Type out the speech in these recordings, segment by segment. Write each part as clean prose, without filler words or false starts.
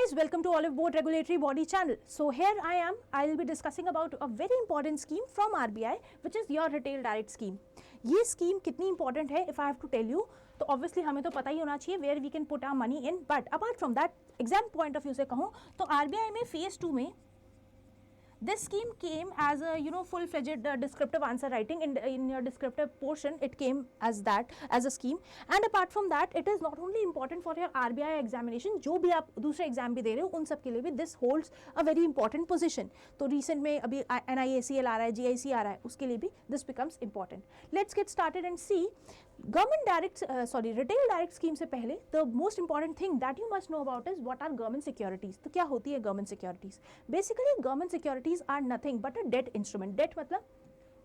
guys, welcome to Olive Board Regulatory Body channel. So here I am, I will be discussing about a very important scheme from RBI, which is your retail direct scheme. ये scheme कितनी important है, if I have to tell you, तो obviously हमें तो पता ही होना चाहिए where we can put our money in. But apart from that, exam point of view से कहूँ तो RBI में phase 2 में this scheme came as a full-fledged descriptive answer writing. In your descriptive portion it came as that, as a scheme. And apart from that, it is not only important for your RBI examination, जो भी आप दूसरे exam भी दे रहे हो उन सब के लिए भी this holds a very important position. तो recent में अभी NIACL आ रहा है, GIC आ रहा है, उसके लिए भी this becomes important. Let's get started and see retail direct scheme से पहले the most important thing that you must know about is what are government securities. तो क्या होती है government securities? Basically government securities are nothing but a debt instrument. Debt मतलब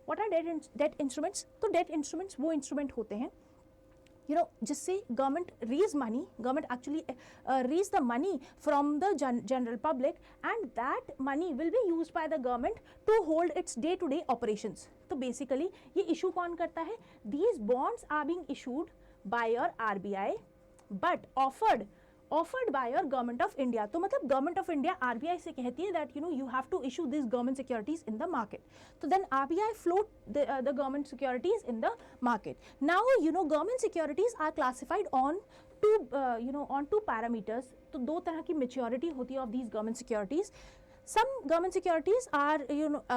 what are debt instruments? तो debt instruments वो instrument होते हैं जिससे government raise money, government actually raise the money from the general public, and that money will be used by the government to hold its day-to-day operations. तो basically ये issue कौन करता है? These bonds are being issued by your RBI but offered by your government of India. तो मतलब government of India RBI से कहती है that you have to issue these government securities in the market. तो then RBI float the government securities in the market. Now government securities are classified on two parameters. तो दो तरह की maturity होती है of these government securities. Some government securities are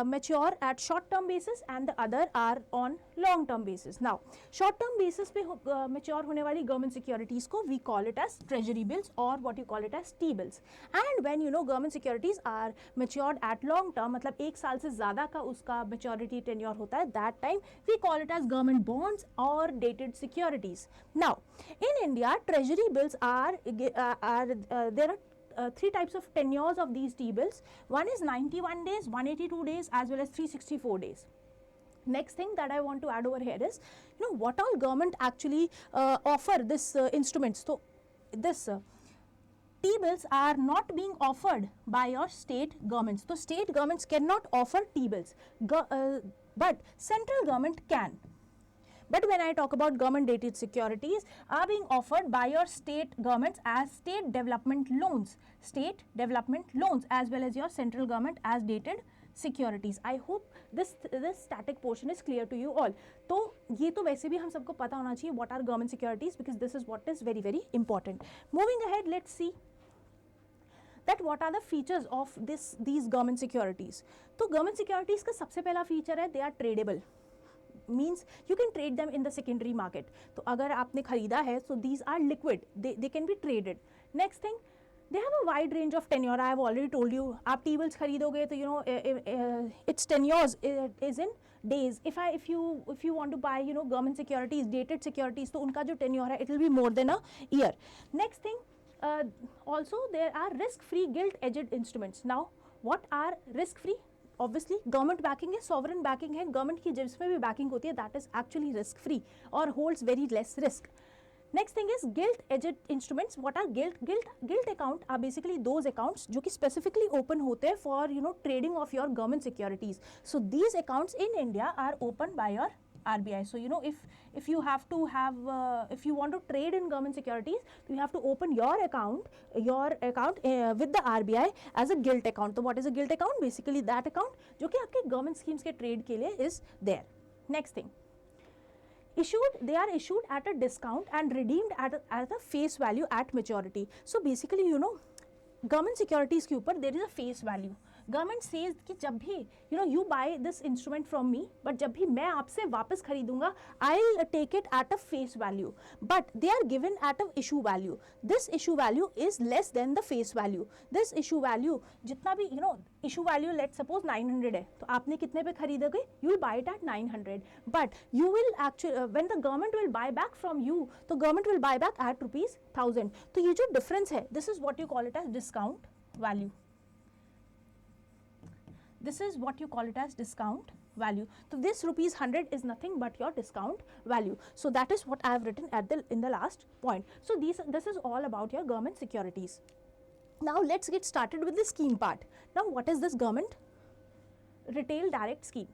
mature at short term basis and the other are on long term basis. Now short term basis पे mature होने वाली government securities को we call it as treasury bills or what you call it as T-bills. And when government securities are matured at long term, मतलब एक साल से ज़्यादा का उसका maturity tenure होता है, that time we call it as government bonds or dated securities. Now in India, treasury bills are there are three types of tenures of these T-bills. One is 91 days, 182 days as well as 364 days. Next thing that I want to add over here is what all government actually offer this instruments. So this T-bills are not being offered by your state governments. So state governments cannot offer T-bills, but central government can. But when I talk about government dated securities are being offered by your state governments as state development loans as well as your central government as dated securities. I hope this static portion is clear to you all. तो ये तो वैसे भी हम सबको पता होना चाहिए what are government securities, because this is what is very very important. Moving ahead, let's see that what are the features of these government securities. तो government securities का सबसे पहला feature है they are tradable. Means you can trade them in the secondary market. तो अगर आपने खरीदा है, so these are liquid, they can be traded. Next thing, they have a wide range of tenure. I have already told you, आप T-bills खरीदोगे तो its tenures is in days. If you want to buy government securities, dated securities, तो उनका जो tenure है, it will be more than a year. Next thing, also there are risk-free gilt-edged instruments. Now what are risk-free? Obviously government backing है, sovereign backing है, government की जिसमें भी backing होती है, that is actually risk free or holds very less risk. Next thing is gilt edged instruments. What are gilt account are basically those accounts जो कि specifically open होते हैं for trading of your government securities. So these accounts in India are opened by your RBI. So if you have to have if you want to trade in government securities, you have to open your account with the RBI as a gilt account. So what is a gilt account? Basically that account जो कि आपके government schemes के trade के लिए is there. Next thing, they are issued at a discount and redeemed at a face value at maturity. So basically government securities के ऊपर there is a face value. Government says कि जब भी you buy this instrument from me, but जब भी मैं आपसे वापस खरीदूंगा, I'll take it at a face value, but they are given at a issue value. This issue value is less than the face value. This issue value जितना भी issue value let's suppose 900 है, तो आपने कितने पे खरीदोगे? You will buy it at 900, but you will actually when the government will buy back from you, तो government will buy back at rupees 1000. तो ये जो difference है, this is what you call it as discount value. This is what you call it as discount value. So this rupees 100 is nothing but your discount value. So that is what I have written in the last point. So this is all about your government securities. Now let's get started with the scheme part. Now what is this government retail direct scheme?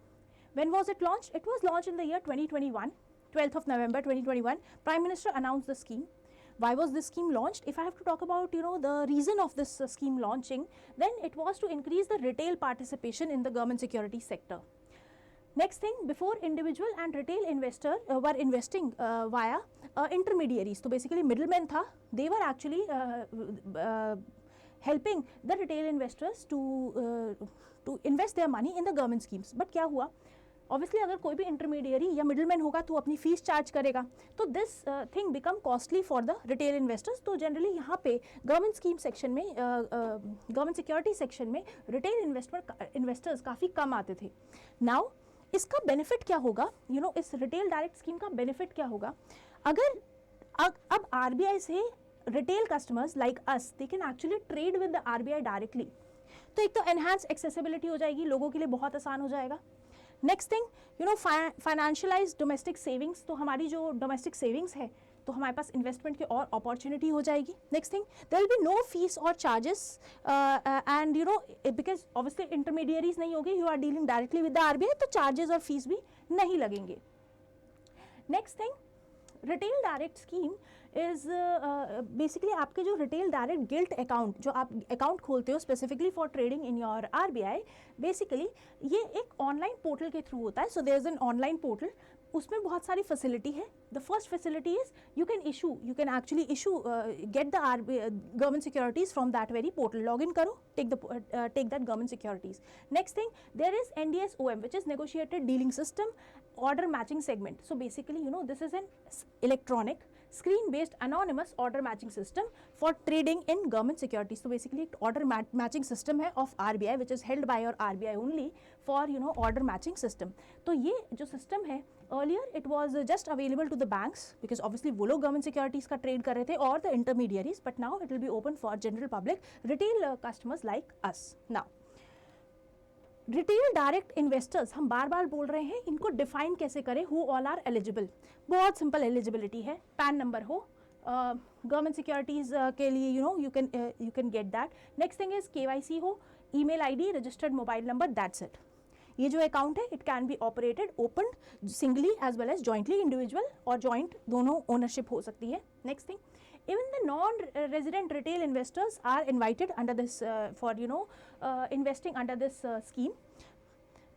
When was it launched? It was launched in the year 2021, 12th of November 2021. Prime Minister announced the scheme. Why was this scheme launched? If I have to talk about, you know, the reason of this scheme launching, then it was to increase the retail participation in the government security sector. Next thing, before individual and retail investor were investing via intermediaries, तो basically middleman था, they were actually helping the retail investors to invest their money in the government schemes. But क्या हुआ? Obviously अगर कोई भी intermediary या middleman होगा तो अपनी फीस चार्ज करेगा, तो this thing become costly for the retail investors. तो जनरली यहाँ पे गवर्नमेंट स्कीम सेक्शन में, गवर्नमेंट सिक्योरिटी सेक्शन में रिटेल इन्वेस्टर्स काफ़ी कम आते थे. नाउ इसका बेनिफिट क्या होगा, यू नो, इस रिटेल डायरेक्ट स्कीम का बेनिफिट क्या होगा? अगर अब आरबीआई से retail customers like us, they can actually trade with the RBI directly. तो एक तो एनहांस एक्सेसिबिलिटी हो जाएगी, लोगों के लिए बहुत आसान हो जाएगा. Next thing, you know, financialise domestic savings, तो हमारी जो डोमेस्टिक सेविंग्स है तो हमारे पास इन्वेस्टमेंट की और अपॉर्चुनिटी हो जाएगी. Next thing, there will be no fees और charges and you know, because obviously intermediaries नहीं होगी, you are dealing directly with the RBI, तो चार्जेस और फीस भी नहीं लगेंगे. Next thing, retail direct scheme is basically आपके जो रिटेल डायरेक्ट गिल्ट अकाउंट, जो आप अकाउंट खोलते हो specifically for trading in your RBI, basically ये एक ऑनलाइन पोर्टल के थ्रू होता है. So there is an online portal, उसमें बहुत सारी फैसिलिटी है. The first facility is you can actually issue get the government securities from that very portal. Log in करो, take that government securities. Next thing, there is NDS-OM, which is negotiated dealing system, order matching segment. So basically, you know, this is an electronic screen based anonymous order matching system for trading in government securities. So basically order matching system है of RBI, which is held by your RBI only for, you know, order matching system. तो ये जो system है, earlier it was just available to the banks because obviously वो लोग government securities का trade कर रहे थे, or the intermediaries, but now it will be open for general public, retail customers like us. Now retail direct investors, हम बार बार बोल रहे हैं, इनको डिफाइन कैसे करें, हु ऑल आर एलिजिबल. बहुत सिंपल एलिजिबिलिटी है, पैन नंबर हो, गवर्नमेंट सिक्योरिटीज़ के लिए, you know, you can get that. Next thing is KYC हो, email ID, registered mobile number, that's it. ये जो अकाउंट है, it can be operated open singly as well as jointly, individual और joint दोनों ownership हो सकती है. Next thing, even the non-resident retail investors are invited under this for, you know, investing under this scheme,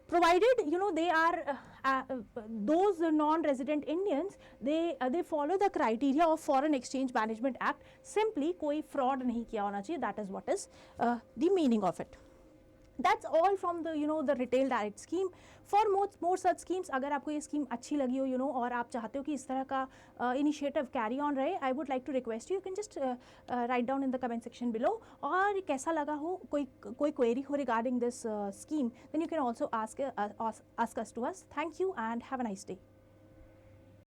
provided, you know, they are those non-resident Indians, they follow the criteria of Foreign Exchange Management Act. Simply कोई fraud नहीं किया होना चाहिए. That is what is the meaning of it. That's all from the, you know, the retail direct scheme. For more such schemes, अगर आपको ये scheme अच्छी लगी हो, you know, और आप चाहते हो कि इस तरह का इनिशिएटिव कैरी ऑन रहे, I would like to request you can just write down in the comment section below. और कैसा लगा हो, कोई query हो regarding this scheme, then you can also ask us to us. Thank you and have a nice day.